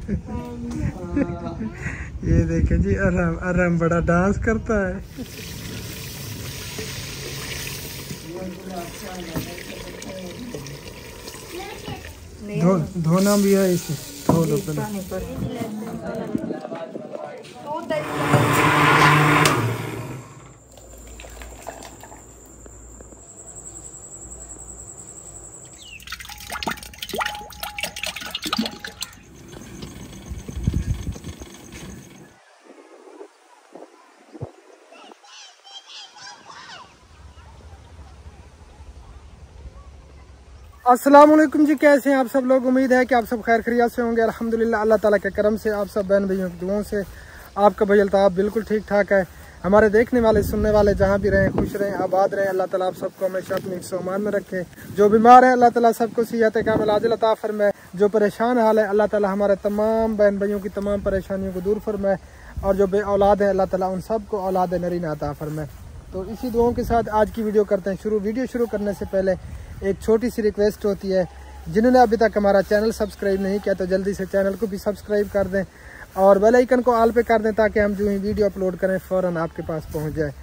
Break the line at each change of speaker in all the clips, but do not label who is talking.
ये देखें जी, अरहम अरहम बड़ा डांस करता है। धोना भी है इसे, धो लो पहले। अस्सलाम वालेकुम जी, कैसे हैं आप सब लोग। उम्मीद है कि आप सब खैर खैरियत से होंगे। अल्हम्दुलिल्लाह, अल्लाह ताला के करम से आप सब बहन भाइयों की दुआओं से आपका भाई अल्ताफ बिल्कुल ठीक ठाक है। हमारे देखने वाले सुनने वाले जहाँ भी रहें, खुश रहें, आबाद रहें। अल्लाह ताला आप सबको हमेशा अपनी सोमान में रखे। जो बीमार है अल्लाह ताला सबको सेहत कामिल आजिल अता फरमाए। जो परेशान हाल है अल्लाह ताला हमारे तमाम बहन भाइयों की तमाम परेशानियों को दूर फरमाए। और जो बे औलाद है अल्लाह ताला उन सबको औलाद नरीना अता फरमाए। तो इसी दुआओं के साथ आज की वीडियो करते हैं शुरू। वीडियो शुरू करने से पहले एक छोटी सी रिक्वेस्ट होती है, जिन्होंने अभी तक हमारा चैनल सब्सक्राइब नहीं किया तो जल्दी से चैनल को भी सब्सक्राइब कर दें और बेल आइकन को ऑल पे कर दें, ताकि हम जो ही वीडियो अपलोड करें फ़ौरन आपके पास पहुंच जाए।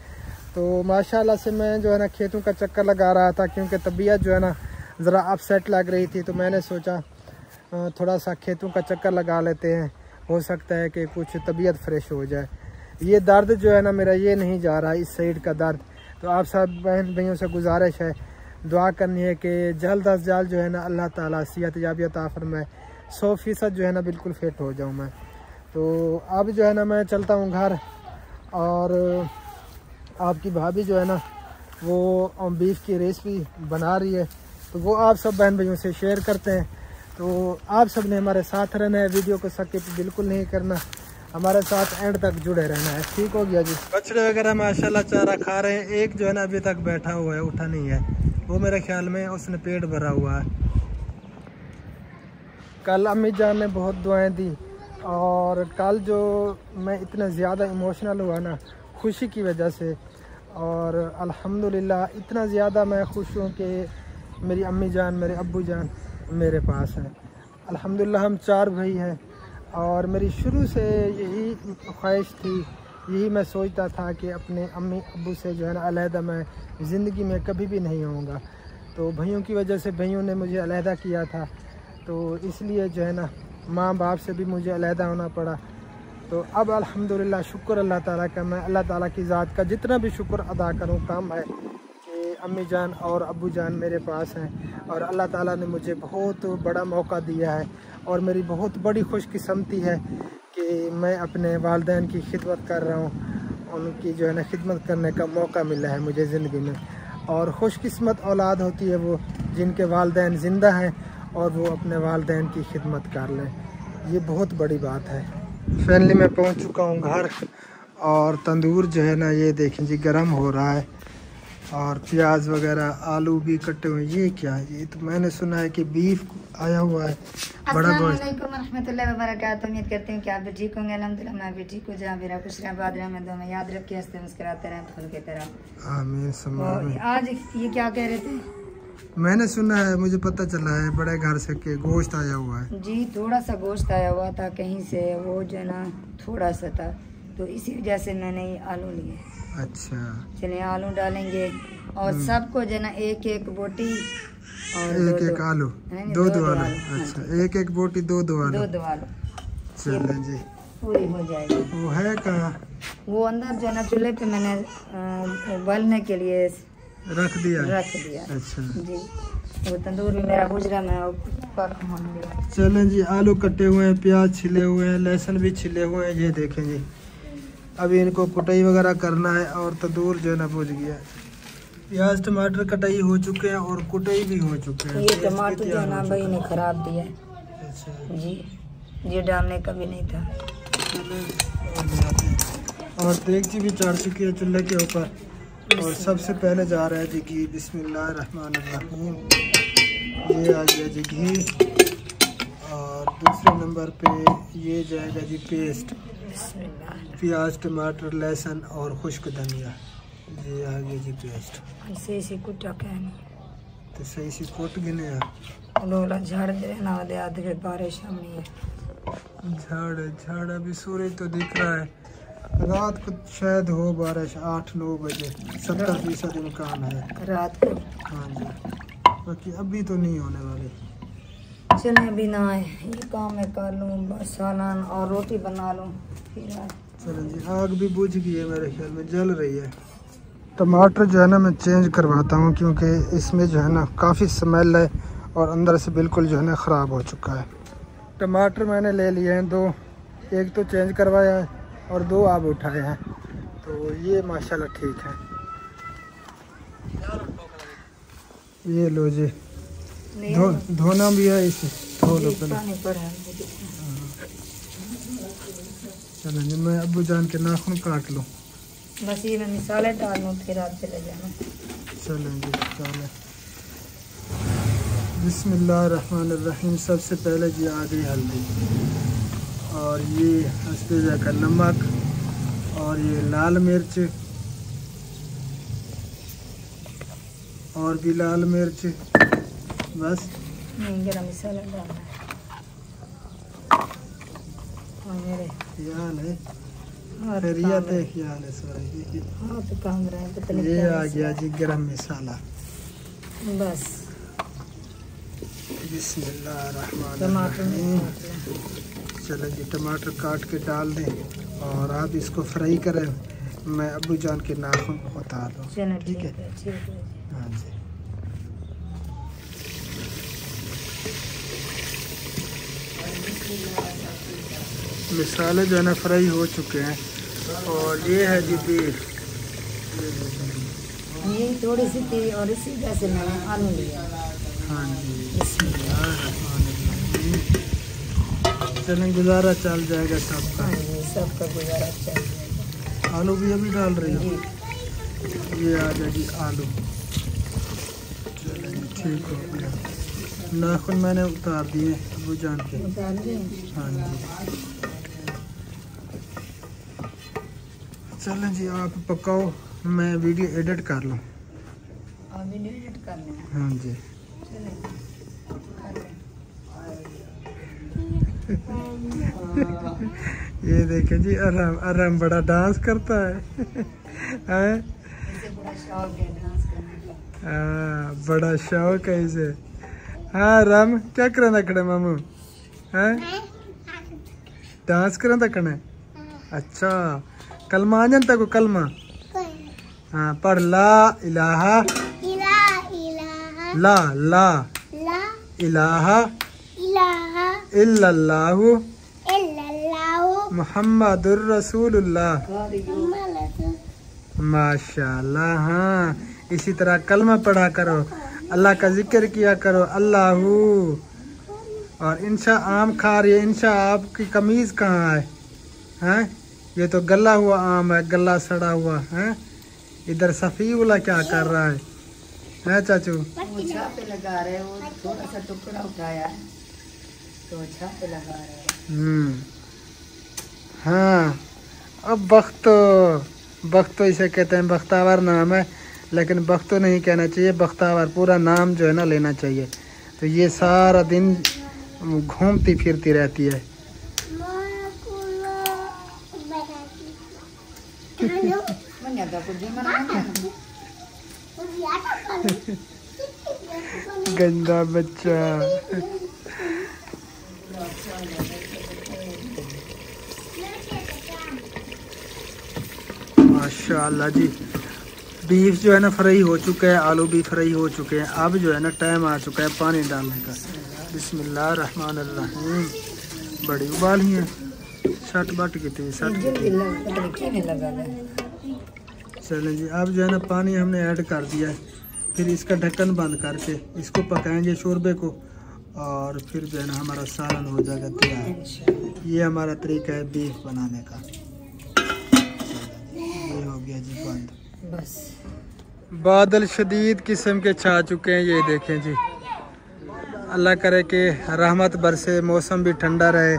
तो माशाल्लाह से मैं जो है ना खेतों का चक्कर लगा रहा था, क्योंकि तबीयत जो है ना ज़रा अपसेट लग रही थी। तो मैंने सोचा थोड़ा सा खेतों का चक्कर लगा लेते हैं, हो सकता है कि कुछ तबीयत फ्रेश हो जाए। ये दर्द जो है ना मेरा ये नहीं जा रहा, इस साइड का दर्द। तो आप सब बहन भाइयों से गुजारिश है, दुआ करनी है कि जल्द अज जल्द जो है ना अल्लाह ताला सेहत याबी अता फरमाए, 100% जो है ना बिल्कुल फिट हो जाऊँ मैं। तो अब जो है ना मैं चलता हूँ घर, और आपकी भाभी जो है ना वो बीफ की रेसिपी बना रही है, तो वो आप सब बहन भाइयों से शेयर करते हैं। तो आप सब ने हमारे साथ रहना है, वीडियो को स्किप बिल्कुल नहीं करना, हमारे साथ एंड तक जुड़े रहना है। ठीक हो गया जी। बछड़े वगैरह माशाल्लाह चारा खा रहे हैं। एक जो है ना अभी तक बैठा हुआ है, उठा नहीं है, वो मेरे ख्याल में उसने पेट भरा हुआ है। कल अम्मी जान ने बहुत दुआएं दी, और कल जो मैं इतना ज़्यादा इमोशनल हुआ ना खुशी की वजह से, और अल्हम्दुलिल्लाह इतना ख्यादा मैं खुश हूँ कि मेरी अम्मी जान मेरे अब्बू जान मेरे पास हैं। अल्हम्दुलिल्लाह हम 4 भाई हैं, और मेरी शुरू से यही ख्वाहिश थी, यही मैं सोचता था कि अपने अम्मी अब्बू से जो है ना अलहदा मैं ज़िंदगी में कभी भी नहीं होऊंगा। तो भाइयों की वजह से भाइयों ने मुझे अलहदा किया था, तो इसलिए जो है ना माँ बाप से भी मुझे अलहदा होना पड़ा। तो अब अल्हम्दुलिल्लाह शुक्र अल्लाह ताला का, मैं अल्लाह ताला की ज़ात का जितना भी शुक्र अदा करूँ कम है कि अम्मी जान और अब्बू जान मेरे पास हैं। और अल्लाह ताला ने मुझे बहुत बड़ा मौका दिया है, और मेरी बहुत बड़ी खुशकिस्मती है कि मैं अपने वालिदैन की खिदमत कर रहा हूँ। उनकी जो है ना खिदमत करने का मौका मिला है मुझे ज़िंदगी में। और खुशकिस्मत औलाद होती है वो जिनके वालिदैन ज़िंदा हैं और वो अपने वालिदैन की खिदमत कर लें, ये बहुत बड़ी बात है। फाइनली मैं पहुंच चुका हूं घर, और तंदूर जो है ना ये देखें जी गर्म हो रहा है, और प्याज वगैरह आलू भी कटे हुए। ये क्या है? ये तो मैंने सुना है कि बीफ आया हुआ है, बड़ा गोश्त।
रहमतुल्लाहि व बरकातहू। उम्मीद करती हूँ कि आप भी ठीक होंगे। अल्हम्दुलिल्लाह मैं भी ठीक हूँ। जहाँ मेरा खुश रहे, आबाद रहे, मैं दुआ याद रखिए, हंसते मुस्कुराते रहें फूल की तरह।
आमीन।
आज ये क्या कह रहे थे?
मैंने सुना है, मुझे पता चला है बड़े घर से कि गोश्त आया हुआ है।
जी, थोड़ा सा गोश्त आया हुआ था कहीं से, वो जो है ना थोड़ा सा था, तो इसी वजह से मैंने ये आलू लिए।
अच्छा,
चलिए आलू डालेंगे, और सबको जो है ना एक एक बोटी और
एक आलू, दो आलू। अच्छा, एक एक बोटी, दो आलू। चलो जी,
पूरी हो जाएगी।
वो है कहाँ?
वो अंदर जो है ना चूल्हे पे मैंने उबालने के लिए रख दिया।
अच्छा
जी, वो तंदूर भी मेरा गुजरा में ऊपर होने लगा।
चलें जी, आलू कटे हुए हैं, प्याज छिले हुए हैं, लहसुन भी छिले हुए हैं। ये देखें जी, अभी इनको कुटाई वगैरह करना है, और तंदूर जो है ना बुझ गया। प्याज टमाटर कटाई हो चुके हैं और कुटाई भी हो चुके हैं।
ये टमाटर जो है ना भाई ने खराब दिया।
अच्छा
जी, ये डालने का भी नहीं था।
और देगची भी चढ़ चुकी है चूल्हे के ऊपर, और सबसे पहले जा रहा है जी घी। बिस्मिल्लाहिर्रहमानिर्रहीम। ये आ गया जी घी, और दूसरे नंबर पे ये जाएगा जी पेस्ट, प्याज टमाटर लहसुन और खुश्क धनिया। ये आ गया जी पेस्ट।
ऐसे कुटा कहनी
तो सही से कोट गिने
लोला झाड़ दे ना दे आधे बारिश हमनी है।
झाड़ अभी सूरज तो दिख रहा है, रात को शायद हो बारिश 8-9 बजे, 70% इम्कान है
रात को।
हाँ जी, बाकी अभी तो नहीं होने वाली।
चले अभी ना आए, ये काम मैं कर लूँ बस, सालन और रोटी बना लूँ फिर आए।
चलो जी, आग भी बुझ गई है, मेरे ख्याल में जल रही है। टमाटर जो है ना मैं चेंज करवाता हूँ, क्योंकि इसमें जो है ना काफ़ी स्मेल है और अंदर से बिल्कुल जो है ना ख़राब हो चुका है। टमाटर मैंने ले लिए हैं 2, एक तो चेंज करवाया है और 2 आप उठाए हैं, तो ये माशाल्लाह ठीक है। ये लो जी, धोना भी है इसे, धो लो पहले। चलो जी, मैं अब्बू जान के नाखून काट लूँ।
बस ये मैं मिसाले डाल लूँ फिर आप चले जाना।
चलें जी, चलें। बिस्मिल्लाहिर्रहमानिर्रहीम। सबसे पहले जी आ गई हल्दी, और ये हस्बे का नमक, और ये लाल मिर्च, और भी लाल मिर्च, बस
नहीं गरम मसाला डालना है। और मेरे
ख्याल है,
हाँ
खैरियत है, ख्याल है सॉरी।
हाँ तो काम रहे हैं, पता नहीं
ये
क्या
आ गया जी गरम मसाला।
बस
बिस्मिल्लाहिर्रहमानिर्रहीम। चलो जी, टमाटर काट के डाल दें और आप इसको फ्राई करें, मैं अब्बू जान के नाखून उतार दूँ।
चलो
ठीक है,
ठीक है।
हाँ जी। मसाले जो है ना फ्राई हो चुके हैं, और ये है जी बीफ।
ये थोड़ी सी थी और इसी वजह से मैंने आलू लिया।
हाँ जी, चलें, गुजारा चल जाएगा सबका।
हाँ जी, सबका गुजारा चल जाएगा।
आलू भी अभी डाल रही
जी,
हो? ये आ जाएगी आलू। चलें, ठीक हो गया। नाखून मैंने उतार दिए अब्बू जान के।
उतार दें।
हाँ जी, चलें जी, आप पकाओ, मैं वीडियो एडिट कर लूँ।
और वीडियो एडिट कर लेना।
हाँ जी।
चलें, कर लें।
ये देखे जी, आराम बड़ा डांस करता है। हैं?
इसे बड़ा शौक है डांस करने का।
हाँ, बड़ा शौक है इसे। हाँ राम, क्या करना खड़े मामू? हैं? डांस करना खड़े? अच्छा, कलमा आ जानता को? कलमा हाँ, पढ़। ला इलाहा ला ला इलाहा इल्लल्लाहु मुहम्मदुर रसूलुल्लाह। माशाल्लाह। हाँ, इसी तरह कलमा पढ़ा करो, अल्लाह का जिक्र किया करो, अल्लाहू। और इंशा आम खा रही है। इंशा, आपकी कमीज कहाँ है? हैं? ये तो गला हुआ आम है, गला सड़ा हुआ है। इधर सफीउल्लाह क्या कर रहा है चाचू?
वो छापे लगा रहे हैं, वो थोड़ा सा टुकड़ा उठाया है तो छापे लगा रहे हैं।
हाँ, अब बख्तो इसे कहते हैं, बख्तावर नाम है, लेकिन बख्तो नहीं कहना चाहिए, बख्तावर पूरा नाम जो है ना लेना चाहिए। तो ये सारा दिन घूमती फिरती रहती है। गंदा बच्चा। माशाल्लाह जी, बीफ जो है ना फ्राई हो चुका है, आलू भी फ्राई हो चुके हैं। अब जो है ना टाइम आ चुका है पानी डालने का। बिस्मिल्लाहिर्रहमानिर्रहीम। बड़ी उबाली है, सट बट की थी, चलें जी, अब जो है ना पानी हमने ऐड कर दिया है। फिर इसका ढक्कन बंद करके इसको पकाएंगे शोरबे को, और फिर जो है ना हमारा सालन हो जाएगा तैयार। ये हमारा तरीका है बीफ बनाने का। ये हो गया जी बंद।
बस
बादल शदीद किस्म के छा चुके हैं, ये देखें जी। अल्लाह करे कि रहमत बरसे, मौसम भी ठंडा रहे,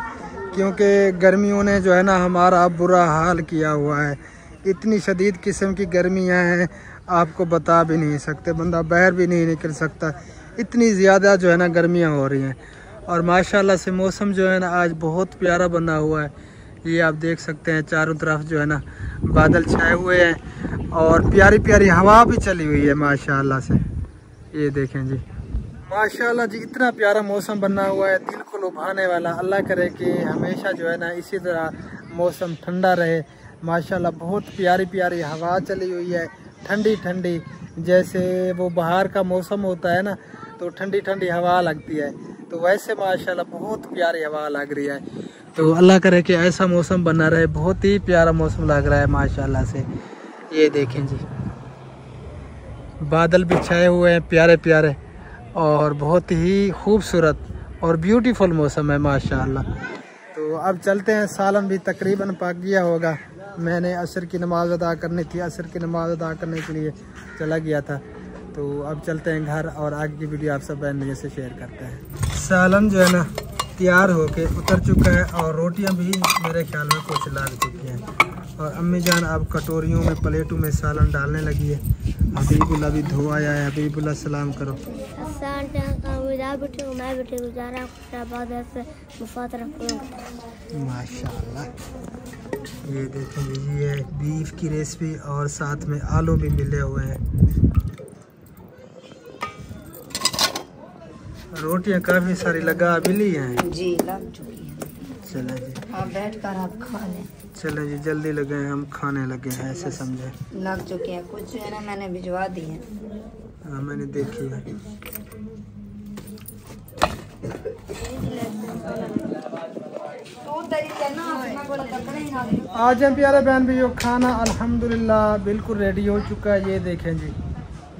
क्योंकि गर्मियों ने जो है ना हमारा बुरा हाल किया हुआ है। इतनी शदीद किस्म की गर्मियां हैं, आपको बता भी नहीं सकते, बंदा बाहर भी नहीं निकल सकता। इतनी ज़्यादा जो है ना गर्मियां हो रही हैं। और माशाल्लाह से मौसम जो है ना आज बहुत प्यारा बना हुआ है। ये आप देख सकते हैं चारों तरफ जो है ना बादल छाए हुए हैं और प्यारी प्यारी हवा भी चली हुई है माशाल्लाह से। ये देखें जी माशाल्लाह जी, इतना प्यारा मौसम बना हुआ है, दिल को लुभाने वाला। अल्लाह करे कि हमेशा जो है ना इसी तरह मौसम ठंडा रहे। माशाल्लाह बहुत प्यारी प्यारी हवा चली हुई है, ठंडी ठंडी, जैसे वो बाहर का मौसम होता है ना तो ठंडी ठंडी हवा लगती है, तो वैसे माशाल्लाह बहुत प्यारी हवा लग रही है। तो अल्लाह करे कि ऐसा मौसम बना रहे, बहुत ही प्यारा मौसम लग रहा है माशाल्लाह से। ये देखें जी बादल भी छाए हुए हैं प्यारे प्यारे और बहुत ही खूबसूरत और ब्यूटीफुल मौसम है माशाल्लाह। तो अब चलते हैं, सालन भी तकरीबन पक गया होगा। मैंने असर की नमाज़ अदा करनी थी, असर की नमाज़ अदा करने के लिए चला गया था। तो अब चलते हैं घर और आगे की वीडियो आप सब बहन भैया से शेयर करते हैं। सालन जो है ना तैयार होके उतर चुका है और रोटियां भी मेरे ख्याल में कुछ लग चुकी हैं और अम्मी जान अब कटोरियों में प्लेटों में सालन डालने लगी है। हबीबुल्ला भी धो आया है। हबीबुल्ला सलाम करो। माशाल्लाह ये देखें जी, ये बीफ की रेसिपी और साथ में आलू भी मिले हुए हैं। रोटियां काफी सारी लगा भी ली हैं
जी, लग चुकी है।
चले जी
आप बैठ कर आप खा लें।
चले जी जल्दी लगे हैं, हम खाने लगे हैं, ऐसे समझे।
लग चुके हैं, कुछ है ना मैंने भिजवा दी है।
हाँ मैंने देखी है। आज हम प्यारे बहन भैया खाना अल्हम्दुलिल्लाह बिल्कुल रेडी हो चुका है। ये देखें जी,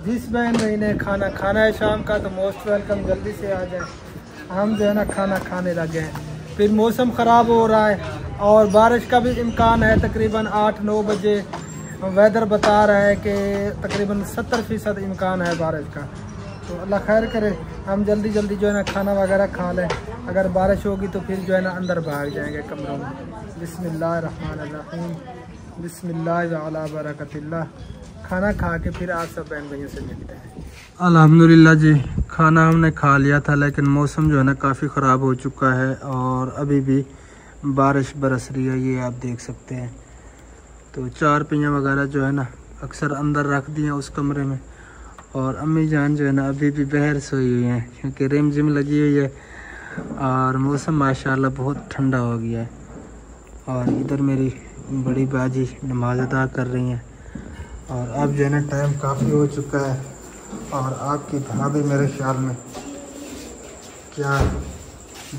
जिस बहन भाई ने खाना खाना है शाम का तो मोस्ट वेलकम, जल्दी से आ जाए। हम जो है ना खाना खाने लगे हैं। फिर मौसम ख़राब हो रहा है और बारिश का भी इम्कान है, तकरीबन 8-9 बजे वेदर बता रहा है कि तकरीबन 70% इम्कान है बारिश का। तो अल्लाह खैर करे, हम जल्दी जल्दी जो है ना खाना वगैरह खा लें। अगर बारिश होगी तो फिर जो है ना अंदर भाग जाएंगे कमरों में। बिस्मिल्लाहिर्रहमानिर्रहीम, बिस्मिल्लाह अला बरकतिल्लाह। खाना खा के फिर आप सब बहन भैया से मिलते हैं। अल्हम्दुलिल्लाह जी खाना हमने खा लिया था, लेकिन मौसम जो है ना काफ़ी ख़राब हो चुका है और अभी भी बारिश बरस रही है, ये आप देख सकते हैं। तो चारपाइयाँ वगैरह जो है ना अक्सर अंदर रख दी हैं उस कमरे में और अम्मी जान जो है ना अभी भी बहर सोई हुई हैं क्योंकि रिम जिम लगी हुई है और मौसम माशाल्लाह बहुत ठंडा हो गया है। और इधर मेरी बड़ी बाजी नमाज अदा कर रही हैं और अब जो है ना टाइम काफ़ी हो चुका है और आपकी भाभी मेरे ख्याल में क्या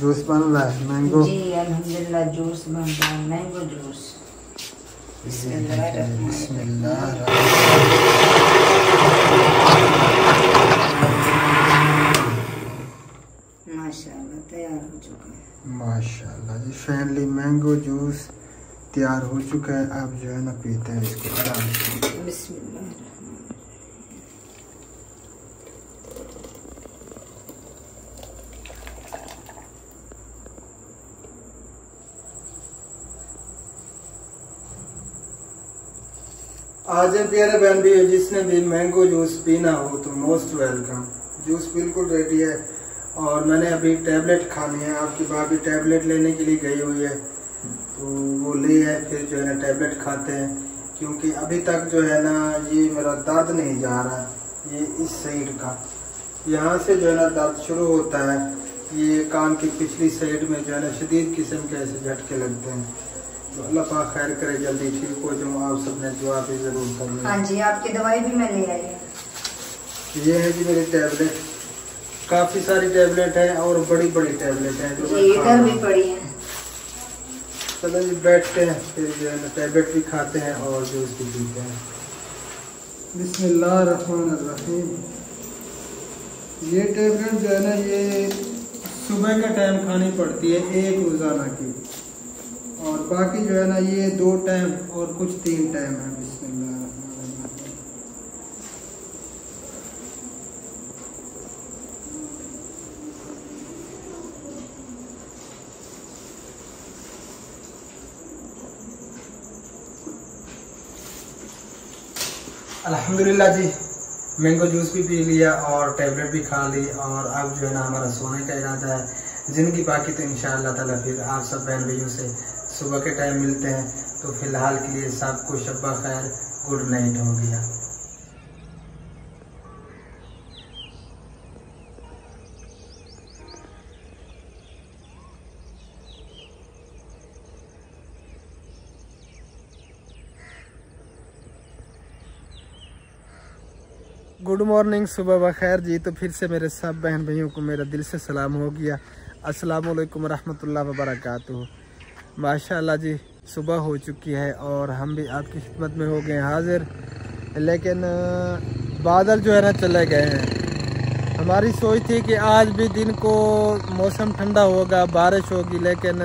जूस बन रहा है, मैंगो
जी अल्हम्दुलिल्लाह जूस बन रहा है, मैंगो जूस। माशाल्लाह तैयार हो चुका है।
माशाल्लाह जी फाइनली मैंगो जूस तैयार हो चुका है। आप जो है ना पीते हैं इसको आराम से।
बिस्मिल्लाह।
आज प्यारे बहन भी जिसने भी मैंगो जूस पीना हो तो मोस्ट वेलकम। जूस बिल्कुल रेडी है और मैंने अभी टैबलेट खानी है। आपकी भाभी टैबलेट लेने के लिए गई हुई है तो वो ले है, फिर जो है ना टैबलेट खाते हैं क्योंकि अभी तक जो है ना ये मेरा दर्द नहीं जा रहा, ये इस साइड का यहाँ से जो है ना दर्द शुरू होता है। ये कान की पिछली साइड में जो है ना शदीद किस्म के ऐसे झटके लगते हैं। तो अल्लाह पाक खैर करे, जल्दी ठीक हो जाऊँ। आप सबने दुआ भी जरूर करनी।
हाँ जी, आपकी दवाई भी मैं ले आई है।
ये है जी मेरी टैबलेट, काफी सारी टैबलेट है और बड़ी बड़ी टैबलेट है जो
इधर भी पड़ी है।
चलो जी बैठते हैं, फिर जो है ना टैबलेट भी खाते हैं और जूस भी पीते हैं। बिस्मिल्लाहिर्रहमानिर्रहीम। ये टैबलेट जो है ना ये सुबह का टाइम खानी पड़ती है, एक रोजाना की, और बाकी जो है ना ये 2 टाइम और कुछ 3 टाइम है। बिस्मिल्लाह। अल्हम्दुलिल्लाह जी मैंगो जूस भी पी लिया और टैबलेट भी खा ली और अब जो है ना हमारा सोने का इरादा है। ज़िंदगी बाकी तो इंशाअल्लाह ताला फिर आप सब बहन भाइयों से सुबह के टाइम मिलते हैं। तो फिलहाल के लिए सबको शब्बा खैर, गुड नाइट हो गया। गुड मॉर्निंग, सुबह बखैर जी। तो फिर से मेरे सब बहन भाइयों को मेरा दिल से सलाम हो गया। अस्सलाम वालेकुम रहमतुल्लाहि व बरकातुहू। माशाअल्लाह जी, सुबह हो चुकी है और हम भी आपकी खिदमत में हो गए हाजिर। लेकिन बादल जो है ना चले गए हैं। हमारी सोच थी कि आज भी दिन को मौसम ठंडा होगा, बारिश होगी, लेकिन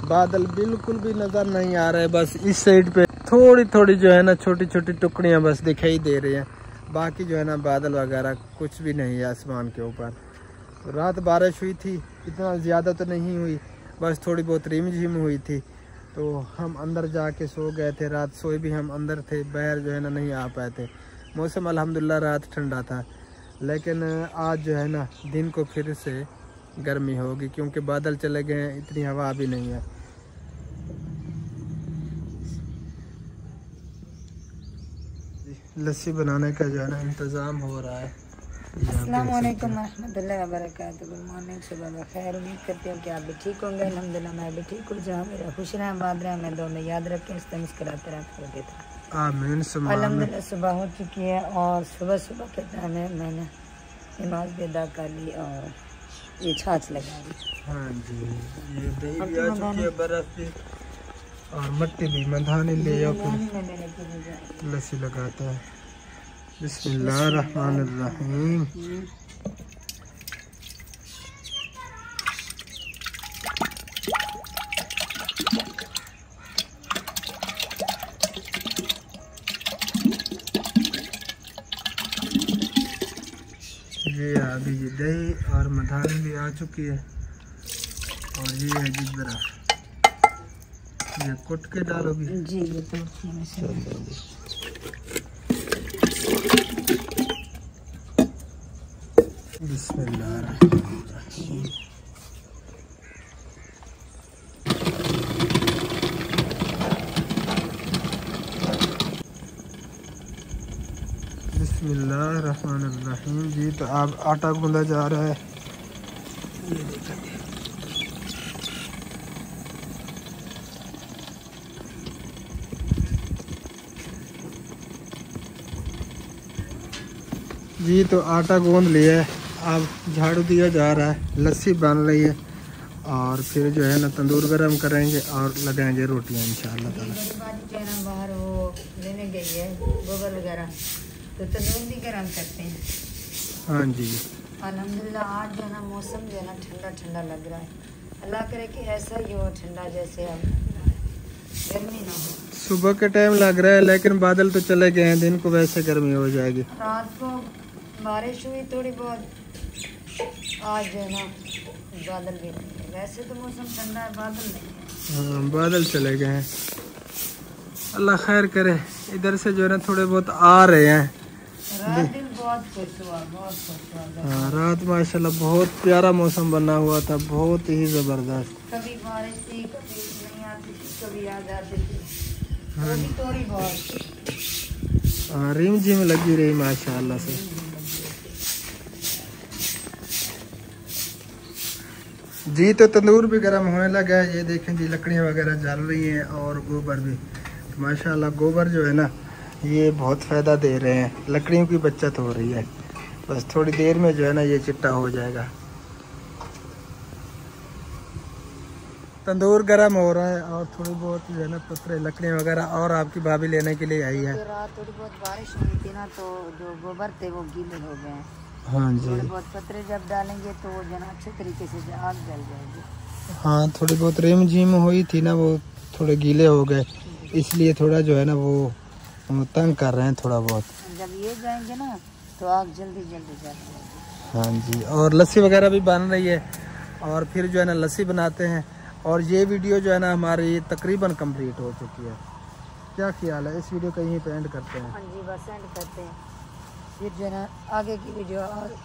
बादल बिल्कुल भी नज़र नहीं आ रहे। बस इस साइड पे थोड़ी थोड़ी जो है ना छोटी छोटी टुकड़ियाँ बस दिखाई दे रही हैं। बाकी जो है ना बादल वगैरह कुछ भी नहीं है आसमान के ऊपर। रात बारिश हुई थी, इतना ज़्यादा तो नहीं हुई, बस थोड़ी बहुत रिमझिम हुई थी। तो हम अंदर जाके सो गए थे, रात सोए भी हम अंदर थे, बाहर जो है ना नहीं आ पाए थे। मौसम अल्हम्दुलिल्लाह रात ठंडा था, लेकिन आज जो है ना दिन को फिर से गर्मी होगी क्योंकि बादल चले गए हैं, इतनी हवा भी नहीं है। लस्सी बनाने का जो है ना इंतज़ाम हो रहा है।
अस्सलाम वालेकुम रहमतुल्लाहि व बरकातुहू। गुड मॉर्निंग, सुबह बखैर। उम्मीद करती हूँ कि आप भी ठीक होंगे। अल्हम्दुलिल्लाह मैं भी ठीक हूँ। जहाँ मेरा खुश रहे आबाद रहे, मैं दो में याद रखें, इस तरह मुस्कुराते रहे, फल देते रहे।
आमीन सुम्मा आमीन।
अल्हम्दुलिल्लाह सुबह हो चुकी है और सुबह सुबह के टाइम में मैंने नमाज भी अदा कर ली और ये छाछ लगा दी।
हाँ जी, ये दही भी आ चुकी है, बर्फ भी और मट्टी भी मधाने ले जाओ, फिर लस्सी लगाता है। बिस्मिल्लाहिर्रहमानिर्रहीम। ये अभी ये दही और मधानी भी आ चुकी है और ये है जी बर्फ। ये कुट के डालोगी?
जी ये तो
बिस्मिल्लाहिर्रहमानिर्रहीम। बिस्मिल्लाहिर्रहमानिर्रहीम जी। तो अब आटा गूंदा जा रहा है। ये देखिए जी, तो आटा गूंद लिया है, अब झाड़ू दिया जा रहा है, लस्सी बन रही है और फिर जो है ना तंदूर गरम करेंगे और लगाएंगे रोटियां इंशाअल्लाह ताला।
जो है ना बाहर वो लेने गई है गोबर वगैरह, तो तंदूर भी गरम करते हैं।
हाँ जी,
अल्हम्दुलिल्लाह आज जो है ना मौसम जो है ना ठंडा ठंडा लग रहा है। अल्लाह करे कि ऐसा ही हो ठंडा, जैसे अब गर्मी ना हो।
सुबह के टाइम लग रहा है लेकिन बादल तो चले गए हैं, दिन को वैसे गर्मी हो जाएगी।
रात को बारिश हुई थोड़ी बहुत, आज जो है ना बादल भी नहीं है। वैसे तो मौसम ठंडा है, बादल नहीं है।
हाँ, बादल चले गए हैं। अल्लाह खैर करे। इधर से जो है ना थोड़े बहुत आ रहे हैं।
रात दिन बहुत खुश हुआ, बहुत खुश हुआ।
हाँ, रात माशाल्लाह बहुत प्यारा मौसम बना हुआ था, बहुत ही ज़बरदस्त।
कभी बारिश थी, कभी नहीं आती थी, कभी आ जाती थी। वो भी थोड़ी बहुत।
हाँ, रिम झिम लगी रही माशाल्लाह से। जी, तो तंदूर भी गर्म होने लगा है। ये देखें जी, लकड़ियाँ वगैरह जल रही हैं और गोबर भी। तो माशाल्लाह गोबर जो है ना ये बहुत फ़ायदा दे रहे हैं, लकड़ियों की बचत हो रही है। बस थोड़ी देर में जो है ना ये चिट्टा हो जाएगा। तंदूर गर्म हो रहा है और थोड़ी बहुत जो है ना पत्थर लकड़ियाँ वगैरह और आपकी भाभी लेने के लिए आई है।
तो रात थोड़ी बहुत बारिश हुई थी ना, तो जो गोबर थे वो गीले हो गए हैं।
हाँ जी,
थोड़े बहुत पत्थर जब डालेंगे तो वो जो है अच्छे तरीके से आग जल जाएगी।
हाँ, थोड़ी बहुत रिम झिम हुई थी ना, वो थोड़े गीले हो गए, इसलिए थोड़ा जो है ना वो तंग कर रहे हैं थोड़ा बहुत।
जब ये जाएंगे ना तो आग जल्दी जल्दी जल जाएगी।
हाँ जी, और लस्सी वगैरह भी बन रही है और फिर जो है ना लस्सी बनाते हैं। और ये वीडियो जो है ना हमारी तकरीबन कंप्लीट हो चुकी है। क्या ख्याल है, इस वीडियो को यहीं पे एंड करते हैं?
हाँ जी, बस एंड करते हैं। फिर जो है ना आगे की वीडियो और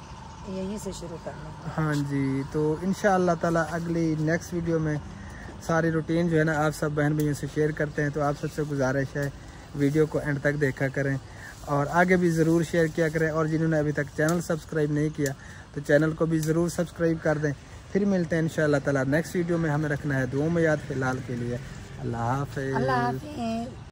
यहीं से शुरू करना।
हाँ जी, तो इंशाअल्लाह ताला अगली नेक्स्ट वीडियो में सारी रूटीन जो है ना आप सब बहन भाइयों से शेयर करते हैं। तो आप सबसे गुजारिश है वीडियो को एंड तक देखा करें और आगे भी ज़रूर शेयर किया करें। और जिन्होंने अभी तक चैनल सब्सक्राइब नहीं किया तो चैनल को भी ज़रूर सब्सक्राइब कर दें। फिर मिलते हैं इंशाअल्लाह ताला नेक्स्ट वीडियो में। हमें रखना है दुआ में याद फ़िलहाल के लिए। अल्लाह हाफ़िज़।